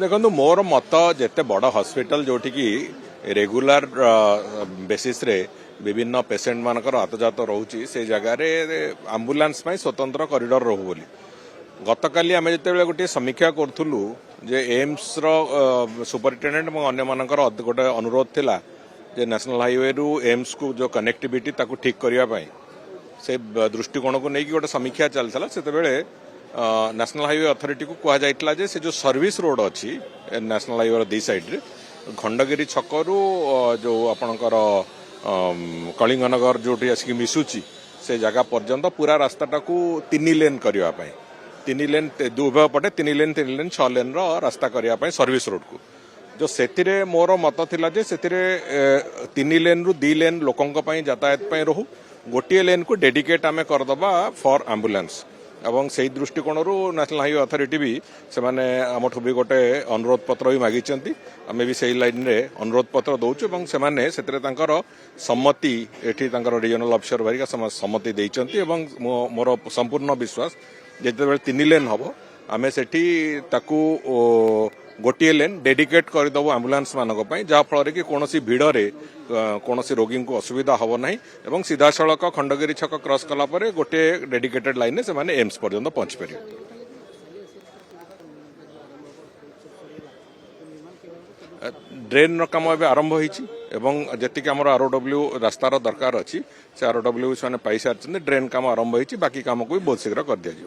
देखो मोर मत जिते बड़ हॉस्पिटल जोटि की रेगुलर बेसिस रे विभिन्न पेसेंट मानकर आतजात रोचे से जगार आंबुलांस स्वतंत्र कॉरिडोर रहू बोली गतकाली आम जो गोटे समीक्षा करूँ जे एम्स सुपरिटेडेंट और अन्य गोटे अनुरोध थिला जे नेशनल हाईवे रु एम्स को जो कनेक्टिविटी ताकू ठीक करने से दृष्टिकोण को लेकिन गोटे समीक्षा चलता से नेशनल हाईवे अथॉरिटी को कह जाइतला जे से जो सर्विस रोड अच्छी नेशनल हाईवे दी साइड रे खंडगिरी छकरू जो आपणकर कलिंगनगर जो आसिक मिसुची से जगह पर्यंत पूरा रास्ताटा को 3 लेन करने 3 लेन उभय पटे 3 लेन 6 लेन रास्ता करने सर्विस रोड को जो से मोर मत थिला जे से 3 लेन रु 2 लेन लोकंक यातायात रहू गोटे लेन को डेडिकेट आम करदबा फॉर एम्बुलेंस एवं से दृष्टिकोण नेशनल हाईवे अथॉरिटी भी से आमठू भी गोटे अनुरोध पत्र भी मागी आम भी से लाइन रे अनुरोध पत्र दौचु से सम्मति एठी रीजनल अफिसर भारिका सम्मति देइचंती एवं मोर संपूर्ण विश्वास जिते 3 लेन हम आम से गोटे लेन डेडिकेट करदेबू आंबुलांस मानक जहाँफल कि कौन भिड़े कौन रोगी को असुविधा हम ना एवं सीधा सड़क खंडगिरी छक क्रॉस कलापर गोटे डेडिकेटेड लाइन से एम्स पर्यंत पहुंची पारे। ड्रेन काम एवं आरंभ होती आम ROW रास्तार दरकार अच्छी से ROW से पाई सारी ड्रेन काम आरंभ होती बाकी काम को भी बहुत शीघ्र कर दिया।